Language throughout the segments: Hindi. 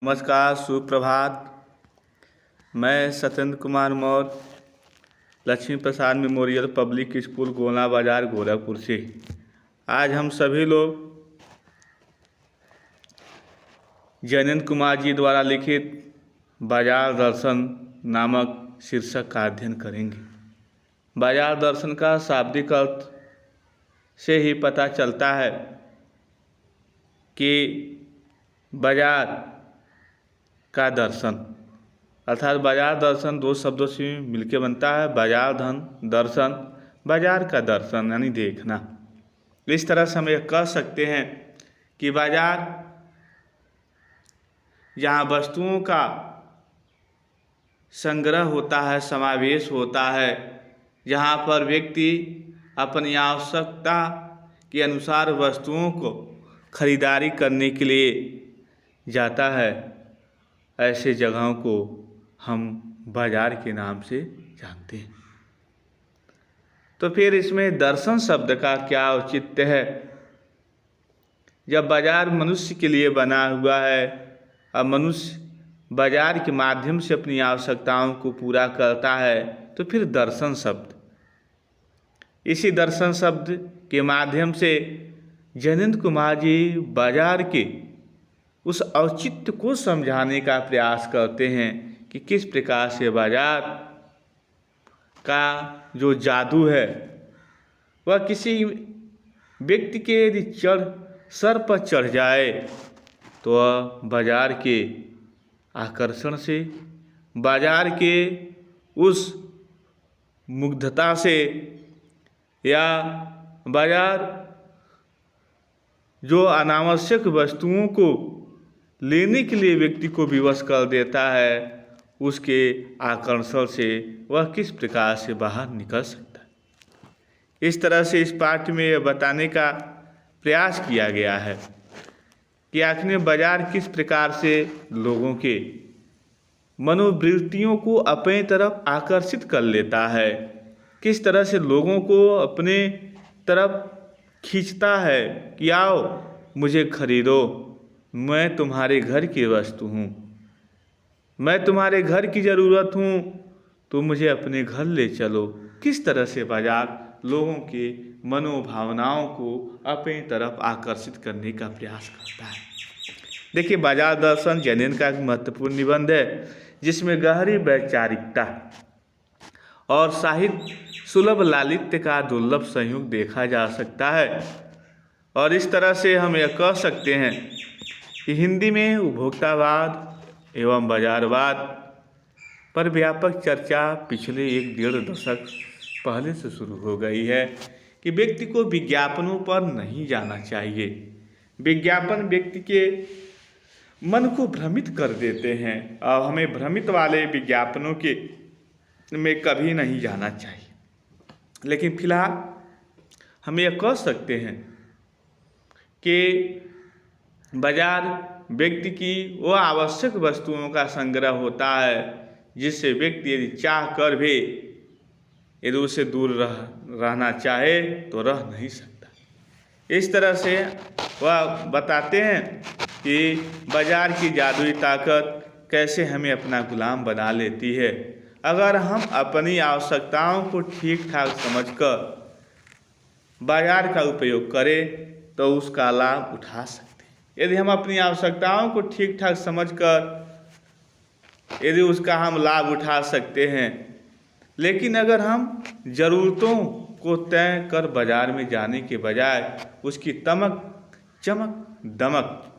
नमस्कार, सुप्रभात। मैं सत्येंद्र कुमार मौर्य, लक्ष्मी प्रसाद मेमोरियल पब्लिक स्कूल गोला बाजार गोरखपुर से। आज हम सभी लोग जयनंद कुमार जी द्वारा लिखित बाजार दर्शन नामक शीर्षक का अध्ययन करेंगे। बाजार दर्शन का शाब्दिक अर्थ से ही पता चलता है कि बाजार का दर्शन अर्थात बाजार दर्शन दो शब्दों से मिलकर बनता है। बाजार धन दर्शन, बाजार का दर्शन यानी देखना। इस तरह से हम यह कह सकते हैं कि बाजार जहाँ वस्तुओं का संग्रह होता है, समावेश होता है, जहाँ पर व्यक्ति अपनी आवश्यकता के अनुसार वस्तुओं को खरीदारी करने के लिए जाता है, ऐसे जगहों को हम बाजार के नाम से जानते हैं। तो फिर इसमें दर्शन शब्द का क्या औचित्य है? जब बाजार मनुष्य के लिए बना हुआ है और मनुष्य बाजार के माध्यम से अपनी आवश्यकताओं को पूरा करता है, तो फिर दर्शन शब्द, इसी दर्शन शब्द के माध्यम से जयनंद कुमार जी बाजार के उस औचित्य को समझाने का प्रयास करते हैं कि किस प्रकार से बाजार का जो जादू है वह किसी व्यक्ति के यदि सर पर चढ़ जाए तो वह बाजार के आकर्षण से, बाजार के उस मुग्धता से या बाजार जो अनावश्यक वस्तुओं को लेने के लिए व्यक्ति को विवश कर देता है, उसके आकर्षण से वह किस प्रकार से बाहर निकल सकता है। इस तरह से इस पाठ में यह बताने का प्रयास किया गया है कि आखिर बाजार किस प्रकार से लोगों के मनोवृत्तियों को अपने तरफ आकर्षित कर लेता है, किस तरह से लोगों को अपने तरफ खींचता है कि आओ मुझे खरीदो, मैं तुम्हारे घर की वस्तु हूँ, मैं तुम्हारे घर की ज़रूरत हूँ, तो मुझे अपने घर ले चलो। किस तरह से बाजार लोगों के मनोभावनाओं को अपनी तरफ आकर्षित करने का प्रयास करता है। देखिए, बाजार दर्शन जयनंद का एक महत्वपूर्ण निबंध है जिसमें गहरी वैचारिकता और साहित्य सुलभ लालित्य का दुर्लभ संयोग देखा जा सकता है। और इस तरह से हम यह कह सकते हैं कि हिंदी में उपभोक्तावाद एवं बाजारवाद पर व्यापक चर्चा पिछले 1-1.5 दशक पहले से शुरू हो गई है कि व्यक्ति को विज्ञापनों पर नहीं जाना चाहिए। विज्ञापन व्यक्ति के मन को भ्रमित कर देते हैं और हमें भ्रमित वाले विज्ञापनों के में कभी नहीं जाना चाहिए। लेकिन फिलहाल हम यह कह सकते हैं कि बाजार व्यक्ति की वो आवश्यक वस्तुओं का संग्रह होता है जिससे व्यक्ति यदि चाह कर भी यदि उससे दूर रहना चाहे तो रह नहीं सकता। इस तरह से वह बताते हैं कि बाजार की जादुई ताकत कैसे हमें अपना गुलाम बना लेती है। अगर हम अपनी आवश्यकताओं को ठीक ठाक समझकर बाजार का उपयोग करें तो उसका लाभ उठा सकते हैं। यदि हम अपनी आवश्यकताओं को ठीक ठाक समझकर यदि उसका हम लाभ उठा सकते हैं, लेकिन अगर हम ज़रूरतों को तय कर बाजार में जाने के बजाय उसकी तमक चमक दमक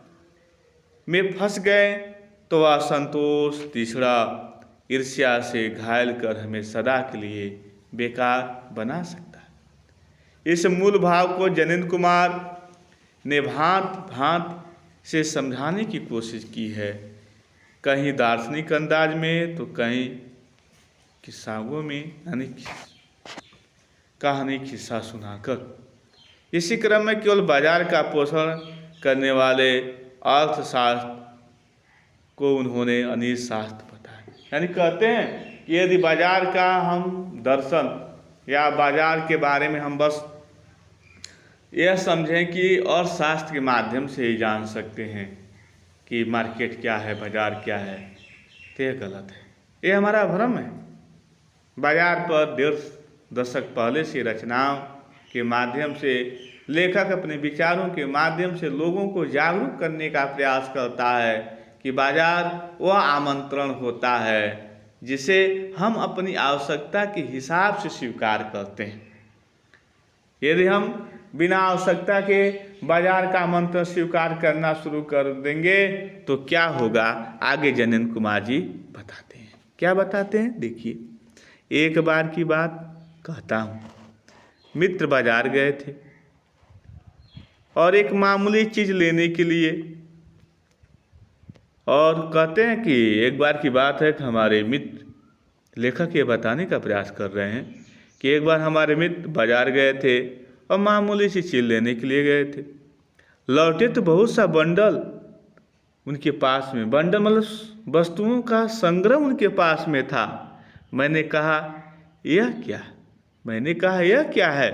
में फंस गए तो असंतोष तीसरा ईर्ष्या से घायल कर हमें सदा के लिए बेकार बना सकता है। इस मूल भाव को जयनंद कुमार ने भांत से समझाने की कोशिश की है, कहीं दार्शनिक अंदाज में तो कहीं किस्साओं में, यानी कहानी किस्सा सुनाकर। इसी क्रम में केवल बाजार का पोषण करने वाले अर्थशास्त्र को उन्होंने अनिल शास्त्र बताया। यानी कहते हैं कि यदि बाजार का हम दर्शन या बाजार के बारे में हम बस यह समझें कि और शास्त्र के माध्यम से ही जान सकते हैं कि मार्केट क्या है, बाजार क्या है, तो ये गलत है, ये हमारा भ्रम है। बाजार पर 1.5 दशक पहले से रचनाओं के माध्यम से लेखक अपने विचारों के माध्यम से लोगों को जागरूक करने का प्रयास करता है कि बाजार वह आमंत्रण होता है जिसे हम अपनी आवश्यकता के हिसाब से स्वीकार करते हैं। यदि हम बिना आवश्यकता के बाजार का आमंत्रण स्वीकार करना शुरू कर देंगे तो क्या होगा, आगे जनन कुमार जी बताते हैं। क्या बताते हैं, देखिए। एक बार की बात कहता हूँ, मित्र बाजार गए थे और एक मामूली चीज़ लेने के लिए, और कहते हैं कि एक बार की बात है कि हमारे मित्र, लेखक ये बताने का प्रयास कर रहे हैं कि एक बार हमारे मित्र बाजार गए थे और मामूली सी चीज़ लेने के लिए गए थे। लौटे तो बहुत सा बंडल उनके पास में, बंडल मतलब वस्तुओं का संग्रह उनके पास में था। मैंने कहा यह क्या, मैंने कहा यह क्या है,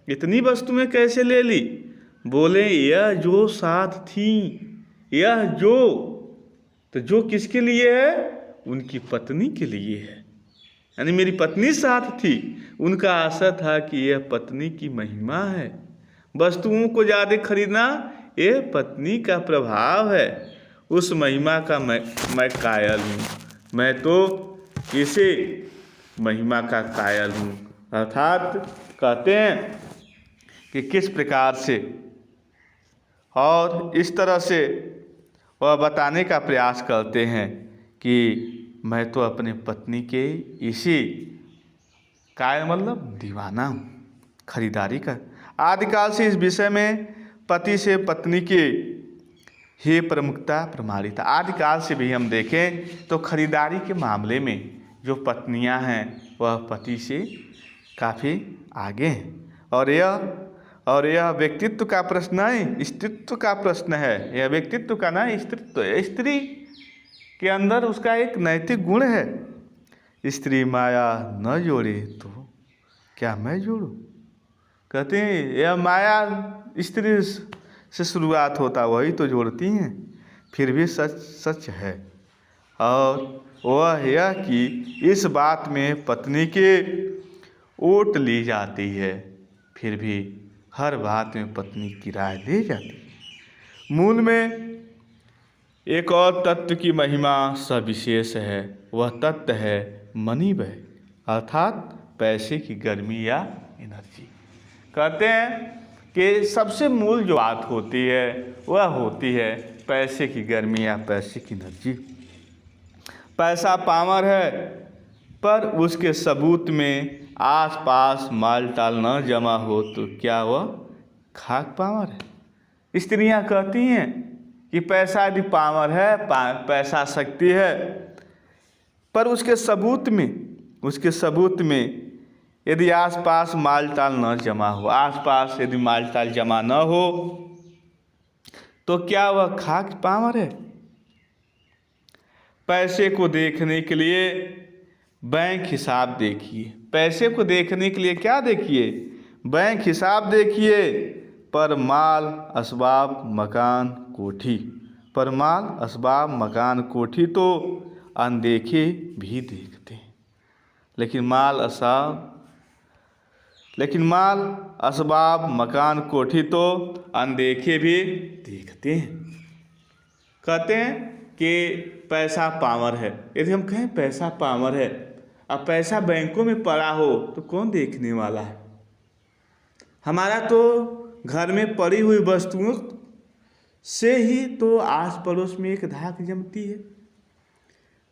इतनी वस्तुएं कैसे ले ली? बोले यह जो साथ थी, यह तो जो किसके लिए है? उनकी पत्नी के लिए है, यानी मेरी पत्नी साथ थी। उनका आशा था कि यह पत्नी की महिमा है, वस्तुओं को ज़्यादा खरीदना ये पत्नी का प्रभाव है। उस महिमा का मैं कायल हूँ, मैं तो इसे महिमा का कायल हूँ। अर्थात कहते हैं कि किस प्रकार से, और इस तरह से वह बताने का प्रयास करते हैं कि मैं तो अपने पत्नी के इसी कायल मतलब दीवाना हूँ, खरीदारी का। आदिकाल से इस विषय में पति से पत्नी की ही प्रमुखता प्रमाणित है। आदिकाल से भी हम देखें तो खरीदारी के मामले में जो पत्नियां हैं वह पति से काफ़ी आगे हैं। और यह व्यक्तित्व का प्रश्न नहीं, स्त्रीत्व का प्रश्न है। यह व्यक्तित्व का ना, स्त्रीत्व है। स्त्री के अंदर उसका एक नैतिक गुण है। स्त्री माया न जोड़े तो क्या मैं जोड़ूं? कहते हैं यह माया स्त्री से शुरुआत होता, वही तो जोड़ती हैं। फिर भी सच है, और वह यह कि इस बात में पत्नी के ओट ली जाती है, फिर भी हर बात में पत्नी की राय ली जाती है। मूल में एक और तत्व की महिमा सविशेष है, वह तत्व है मनी व्यय, अर्थात पैसे की गर्मी या एनर्जी। कहते हैं कि सबसे मूल जो बात होती है वह होती है पैसे की गर्मी या पैसे की एनर्जी। पैसा पावर है, पर उसके सबूत में आसपास माल टाल न जमा हो तो क्या वह खाक पावर है? स्त्रियां कहती हैं कि पैसा यदि पावर है, पैसा शक्ति है, पर उसके सबूत में यदि आसपास माल टाल न जमा हो, आसपास यदि माल टाल जमा न हो तो क्या वह खाक पावर है? पैसे को देखने के लिए बैंक हिसाब देखिए, पैसे को देखने के लिए क्या देखिए? बैंक हिसाब देखिए। पर माल असबाब मकान कोठी, पर माल असबाब मकान कोठी तो अनदेखे भी देखते हैं, लेकिन माल असबाब मकान कोठी तो अनदेखे भी देखते हैं। कहते हैं कि पैसा पावर है। यदि हम कहें पैसा पावर है, अब पैसा बैंकों में पड़ा हो तो कौन देखने वाला है? हमारा तो घर में पड़ी हुई वस्तुओं से ही तो आस पड़ोस में एक धाक जमती है।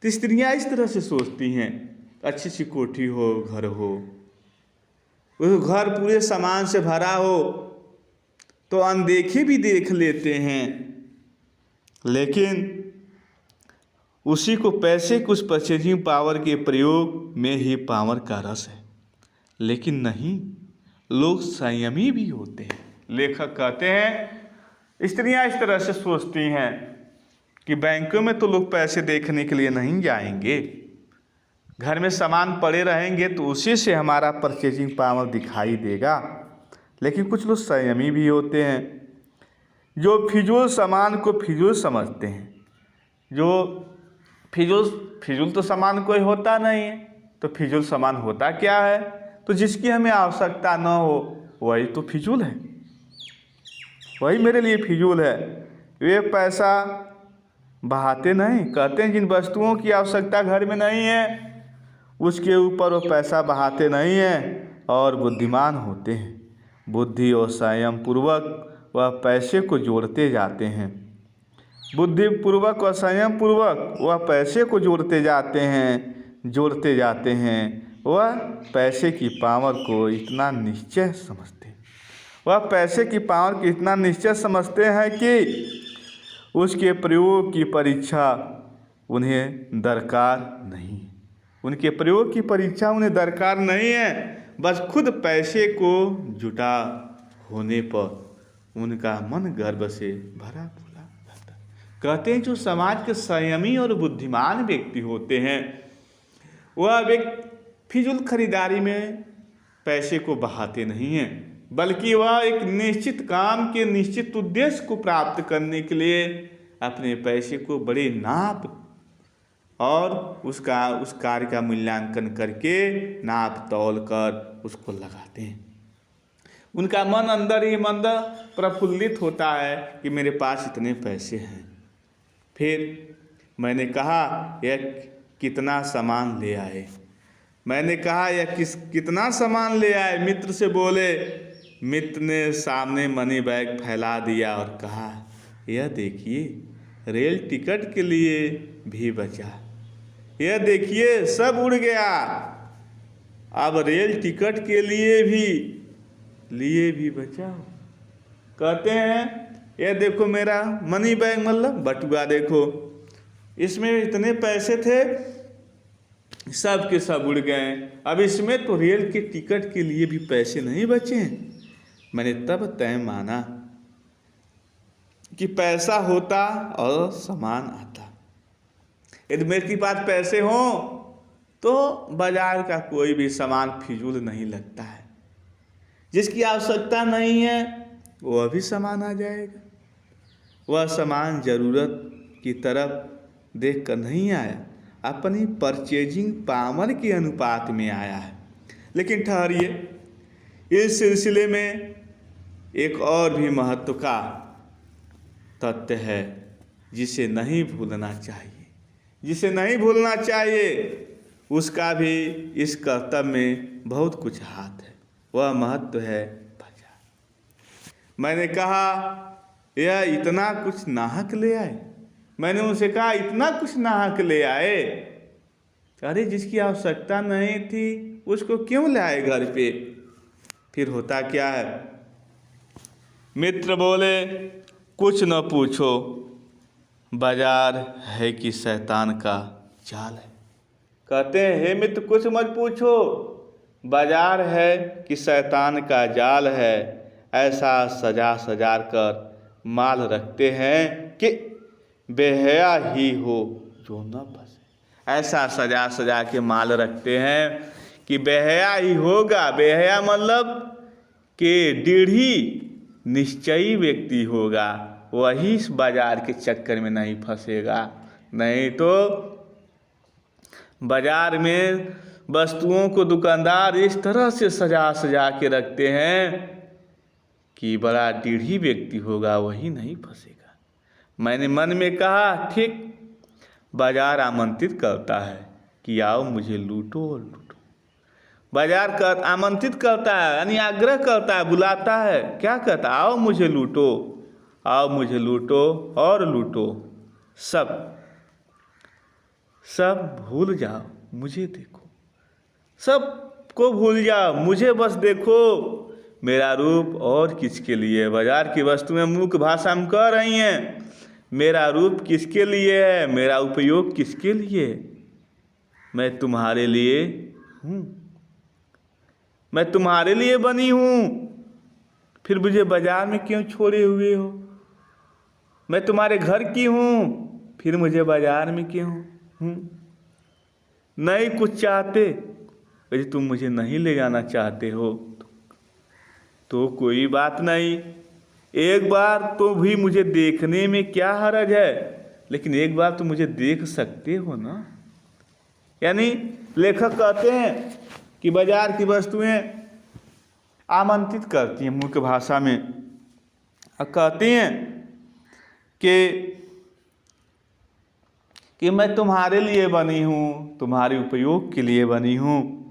तो स्त्रियाँ इस तरह से सोचती हैं, अच्छी सी कोठी हो, घर हो, उस घर पूरे सामान से भरा हो तो अनदेखे भी देख लेते हैं, लेकिन उसी को पैसे कुछ परचेजिंग पावर के प्रयोग में ही पावर का रस है। लेकिन नहीं, लोग संयमी भी होते हैं। लेखक कहते हैं स्त्रियां इस तरह से सोचती हैं कि बैंकों में तो लोग पैसे देखने के लिए नहीं जाएंगे, घर में सामान पड़े रहेंगे तो उसी से हमारा परचेजिंग पावर दिखाई देगा। लेकिन कुछ लोग संयमी भी होते हैं जो फिजूल सामान को फिजूल समझते हैं। जो फिजूल तो सामान कोई होता नहीं है। तो फिजूल सामान होता क्या है? तो जिसकी हमें आवश्यकता न हो वही तो फिजूल है, वही मेरे लिए फिजूल है। वे पैसा बहाते नहीं, कहते हैं जिन वस्तुओं की आवश्यकता घर में नहीं है उसके ऊपर वो पैसा बहाते नहीं हैं और बुद्धिमान होते हैं। बुद्धि और संयम पूर्वक वह पैसे को जोड़ते जाते हैं। बुद्धि पूर्वक और संयम पूर्वक वह पैसे को जोड़ते जाते हैं। वह पैसे की पावर को इतना निश्चय समझते हैं, वह पैसे की पावर को इतना निश्चय समझते हैं कि उसके प्रयोग की परीक्षा उन्हें दरकार नहीं है। उनके प्रयोग की परीक्षा उन्हें दरकार नहीं है। बस खुद पैसे को जुटा होने पर उनका मन गर्व से भरा फूला रहता है। कहते हैं जो समाज के संयमी और बुद्धिमान व्यक्ति होते हैं वह व्यक्ति फिजूल खरीदारी में पैसे को बहाते नहीं हैं, बल्कि वह एक निश्चित काम के निश्चित उद्देश्य को प्राप्त करने के लिए अपने पैसे को बड़े नाप और उस कार्य का मूल्यांकन करके नाप तौल कर उसको लगाते हैं। उनका मन अंदर ही अंदर प्रफुल्लित होता है कि मेरे पास इतने पैसे हैं। फिर मैंने कहा यह कितना सामान ले आए, मैंने कहा यह कितना सामान ले आए। मित्र से बोले, मित्र ने सामने मनी बैग फैला दिया और कहा यह देखिए रेल टिकट के लिए भी बचा, यह देखिए सब उड़ गया, अब रेल टिकट के लिए भी बचा। कहते हैं यह देखो मेरा मनी बैग मतलब बटुआ देखो, इसमें इतने पैसे थे सब के सब उड़ गए, अब इसमें तो रेल के टिकट के लिए भी पैसे नहीं बचे हैं। मैंने तब तय माना कि पैसा होता और सामान आता। यदि मेरे पास पैसे हों तो बाजार का कोई भी सामान फिजूल नहीं लगता है। जिसकी आवश्यकता नहीं है वह भी सामान आ जाएगा। वह सामान ज़रूरत की तरफ देखकर नहीं आया, अपनी परचेजिंग पावर के अनुपात में आया है। लेकिन ठहरिए, इस सिलसिले में एक और भी महत्व का तथ्य है जिसे नहीं भूलना चाहिए, उसका भी इस कर्तव्य में बहुत कुछ हाथ है। वह महत्व है बाजार। मैंने कहा यह इतना कुछ नाहक ले आए, मैंने उनसे कहा इतना कुछ नाहक ले आए। अरे जिसकी आवश्यकता नहीं थी उसको क्यों लाए घर पे? फिर होता क्या है? मित्र बोले कुछ न पूछो, बाजार है कि शैतान का जाल है। कहते हैं हे मित्र कुछ मत पूछो, बाजार है कि शैतान का जाल है। ऐसा सजा कर माल रखते हैं कि बेहया ही हो जो न फंसे। ऐसा सजा के माल रखते हैं कि बेहया ही होगा। बेहया मतलब कि दृढ़ी निश्चयी व्यक्ति होगा, वही इस बाजार के चक्कर में नहीं फंसेगा। नहीं तो बाजार में वस्तुओं को दुकानदार इस तरह से सजा के रखते हैं कि बड़ा दृढ़ी व्यक्ति होगा, वही नहीं फंसेगा। मैंने मन में कहा ठीक, बाजार आमंत्रित करता है कि आओ मुझे लूटो और लूटो। बाजार आमंत्रित करता है यानी आग्रह करता है, बुलाता है, क्या कहता है? आओ मुझे लूटो, आओ मुझे लूटो और लूटो। सब भूल जाओ, मुझे देखो, सब को भूल जाओ, मुझे बस देखो। मेरा रूप और किसके लिए? बाजार की वस्तुएं मुख्य भाषा में कह रही हैं मेरा रूप किसके लिए है, मेरा उपयोग किसके लिए? मैं तुम्हारे लिए हूँ, मैं तुम्हारे लिए बनी हूँ, फिर मुझे बाजार में क्यों छोड़े हुए हो? मैं तुम्हारे घर की हूँ, फिर मुझे बाजार में क्यों हूँ? नहीं कुछ चाहते, यदि तुम मुझे नहीं ले जाना चाहते हो तो कोई बात नहीं, एक बार तो भी मुझे देखने में क्या हर्ज है? लेकिन एक बार तो मुझे देख सकते हो ना। यानी लेखक कहते हैं कि बाजार की वस्तुएं आमंत्रित करती हैं मूक भाषा में, और कहती हैं कि मैं तुम्हारे लिए बनी हूँ, तुम्हारे उपयोग के लिए बनी हूँ।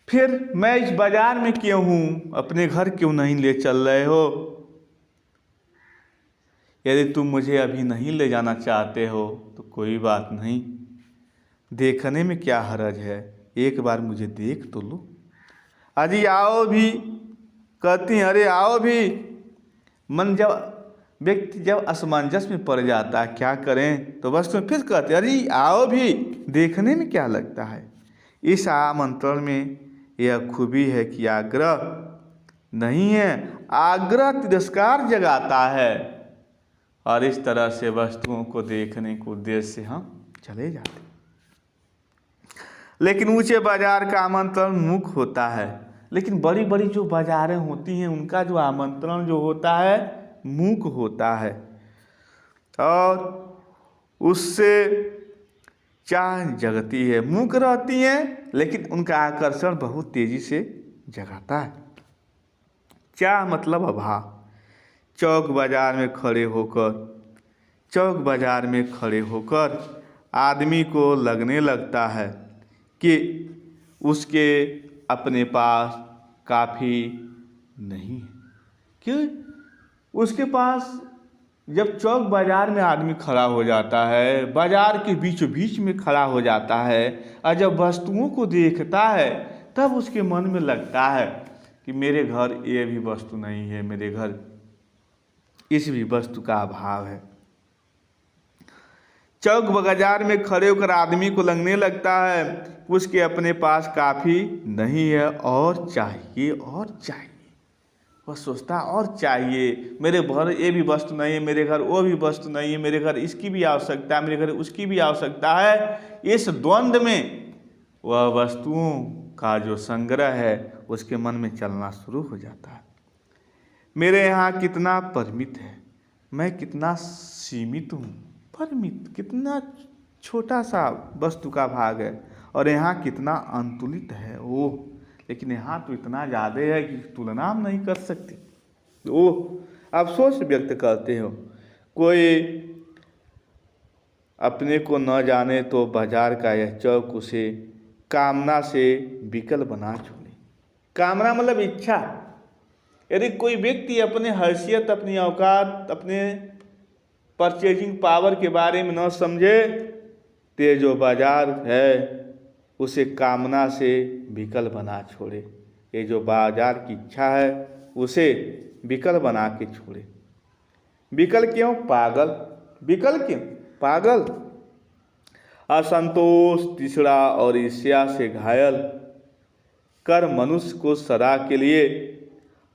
फिर मैं इस बाजार में क्यों हूँ, अपने घर क्यों नहीं ले चल रहे हो? यदि तुम मुझे अभी नहीं ले जाना चाहते हो तो कोई बात नहीं, देखने में क्या हर्ज है, एक बार मुझे देख तो लो। अजी आओ भी, कहती हैं अरे आओ भी। मन व्यक्ति जब असमंजस में पड़ जाता है क्या करें, तो बस फिर कहते अरे आओ भी, देखने में क्या लगता है। इस आमंत्रण में यह खूबी है कि आग्रह नहीं है, आग्रह तिरस्कार जगाता है, और इस तरह से वस्तुओं को देखने के उद्देश्य से हम चले जाते। लेकिन ऊंचे बाजार का आमंत्रण मुख होता है, लेकिन बड़ी बड़ी जो बाजारें होती हैं उनका जो आमंत्रण जो होता है मूक होता है, और उससे चाह जगती है। मूक रहती हैं लेकिन उनका आकर्षण बहुत तेजी से जगाता है। चाह मतलब अभाव। चौक बाजार में खड़े होकर आदमी को लगने लगता है कि उसके अपने पास काफ़ी नहीं है। क्यों? उसके पास जब चौक बाजार में आदमी खड़ा हो जाता है, बाजार के बीचों बीच में खड़ा हो जाता है, और जब वस्तुओं को देखता है तब उसके मन में लगता है कि मेरे घर ये भी वस्तु नहीं है, मेरे घर इस भी वस्तु का अभाव है। चौक बाजार में खड़े होकर आदमी को लगने लगता है उसके अपने पास काफ़ी नहीं है, और चाहिए और चाहिए। वह सोचता और चाहिए, मेरे घर ये भी वस्तु नहीं है, मेरे घर वो भी वस्तु नहीं है, मेरे घर इसकी भी आवश्यकता है, मेरे घर उसकी भी आवश्यकता है। इस द्वंद्व में वह वस्तुओं का जो संग्रह है उसके मन में चलना शुरू हो जाता है। मेरे यहाँ कितना परिमित है, मैं कितना सीमित हूँ, परिमित कितना छोटा सा वस्तु का भाग है, और यहाँ कितना अंतुलित है वो, लेकिन यहाँ तो इतना ज़्यादा है कि तुलना हम नहीं कर सकते। वो अफसोस व्यक्त करते हो। कोई अपने को न जाने तो बाजार का यह चौक उसे कामना से विकल बना छोड़े। कामना मतलब इच्छा। यदि कोई व्यक्ति अपने हैसियत, अपनी औकात, अपने परचेजिंग पावर के बारे में न समझे तो ये जो बाजार है उसे कामना से विकल बना छोड़े। ये जो बाजार की इच्छा है उसे विकल बना के छोड़े। विकल क्यों? पागल। विकल क्यों? पागल। असंतोष, तृष्णा और ईर्ष्या से घायल कर मनुष्य को सदा के लिए,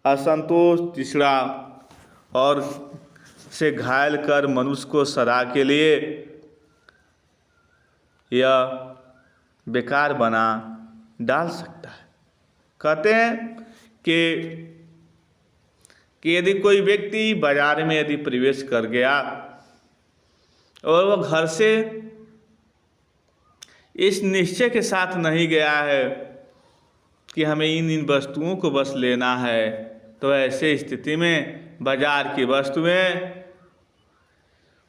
असंतोष, तृष्णा और से घायल कर मनुष्य को सदा के लिए यह बेकार बना डाल सकता है। कहते हैं कि यदि कोई व्यक्ति बाजार में यदि प्रवेश कर गया और वह घर से इस निश्चय के साथ नहीं गया है कि हमें इन वस्तुओं को बस लेना है, तो ऐसे स्थिति में बाजार की वस्तुएं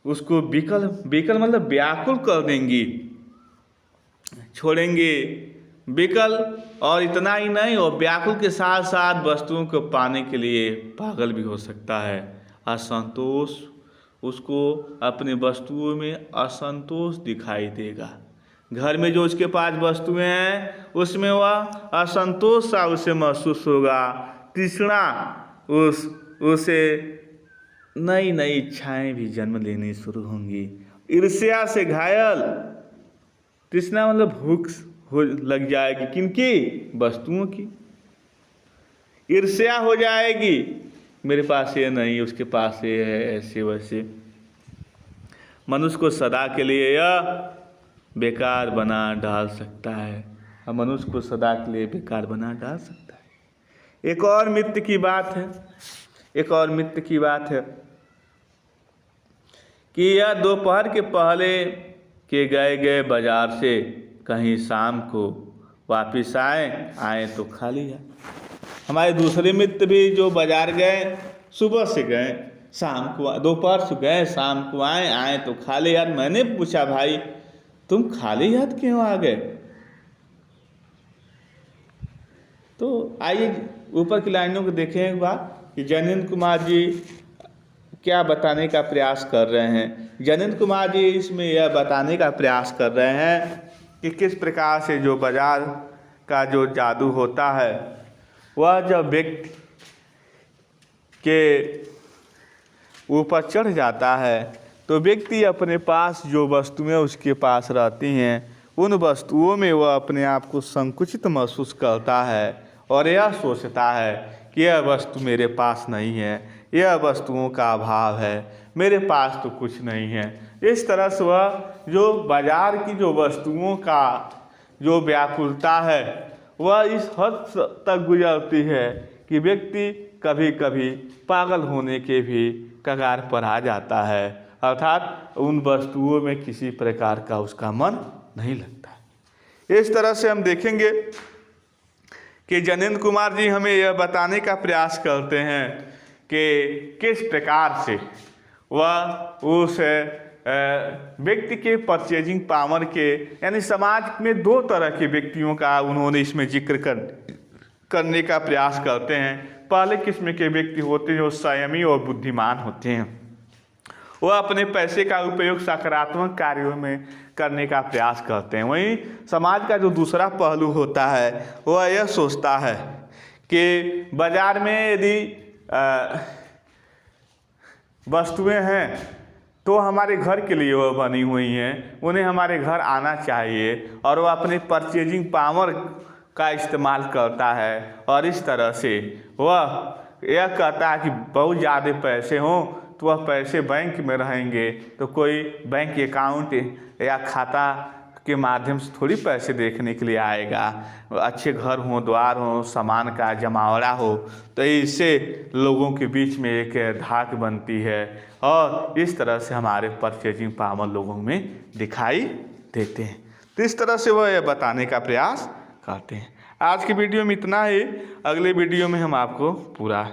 उसको विकल मतलब व्याकुल कर देंगी, छोड़ेंगे। विकल, और इतना ही नहीं, और व्याकुल के साथ साथ वस्तुओं को पाने के लिए पागल भी हो सकता है। असंतोष, उसको अपने वस्तुओं में असंतोष दिखाई देगा। घर में जो उसके पास वस्तुएं हैं उसमें वह असंतोष सा उसे महसूस होगा। तृष्णा, उसे नई नई इच्छाएं भी जन्म लेनी शुरू होंगी। ईर्ष्या से घायल, तृष्णा मतलब भूख हो लग जाएगी, किनकी? वस्तुओं की। ईर्ष्या हो जाएगी, मेरे पास ये नहीं, उसके पास ये है, ऐसे वैसे। मनुष्य को सदा के लिए यह बेकार बना डाल सकता है, और मनुष्य को सदा के लिए बेकार बना डाल सकता है। एक और मित्र की बात है कि यह दोपहर के पहले के गए बाजार से, कहीं शाम को वापिस आए तो खाली है। हमारे दूसरे मित्र भी जो बाजार गए, सुबह से गए, शाम को, दोपहर से गए, शाम को आए तो खाली हाथ। मैंने पूछा, भाई तुम खाली हाथ क्यों आ गए? तो आइए ऊपर की लाइनों को देखें एक बार कि जयनेंद्र कुमार जी क्या बताने का प्रयास कर रहे हैं। जयनेंद्र कुमार जी इसमें यह बताने का प्रयास कर रहे हैं कि किस प्रकार से जो बाजार का जो जादू होता है, वह जब व्यक्ति के ऊपर चढ़ जाता है तो व्यक्ति अपने पास जो वस्तुएं उसके पास रहती हैं, उन वस्तुओं में वह अपने आप को संकुचित महसूस करता है और यह सोचता है कि यह वस्तु मेरे पास नहीं है, यह वस्तुओं का अभाव है, मेरे पास तो कुछ नहीं है। इस तरह से वह जो बाजार की जो वस्तुओं का जो व्याकुलता है वह इस हद तक गुजरती है कि व्यक्ति कभी कभी पागल होने के भी कगार पर आ जाता है, अर्थात उन वस्तुओं में किसी प्रकार का उसका मन नहीं लगता। इस तरह से हम देखेंगे कि जयनेंद्र कुमार जी हमें यह बताने का प्रयास करते हैं कि किस प्रकार से वह उस व्यक्ति के परचेजिंग पावर के, यानी समाज में दो तरह के व्यक्तियों का उन्होंने इसमें जिक्र करने का प्रयास करते हैं। पहले किस्म के व्यक्ति होते हैं जो संयमी और बुद्धिमान होते हैं, वह अपने पैसे का उपयोग सकारात्मक कार्यों में करने का प्रयास करते हैं। वहीं समाज का जो दूसरा पहलू होता है वह यह सोचता है कि बाजार में यदि वस्तुएं हैं तो हमारे घर के लिए वह बनी हुई हैं, उन्हें हमारे घर आना चाहिए, और वह अपने परचेजिंग पावर का इस्तेमाल करता है और इस तरह से वह यह कहता है कि बहुत ज़्यादा पैसे हों तो वह पैसे बैंक में रहेंगे तो कोई बैंक अकाउंट या खाता के माध्यम से थोड़ी पैसे देखने के लिए आएगा। अच्छे घर हो, द्वार हो, सामान का जमावड़ा हो, तो इससे लोगों के बीच में एक धाक बनती है और इस तरह से हमारे परचेजिंग पावर लोगों में दिखाई देते हैं। तो इस तरह से वह यह बताने का प्रयास करते हैं। आज की वीडियो में इतना ही, अगले वीडियो में हम आपको पूरा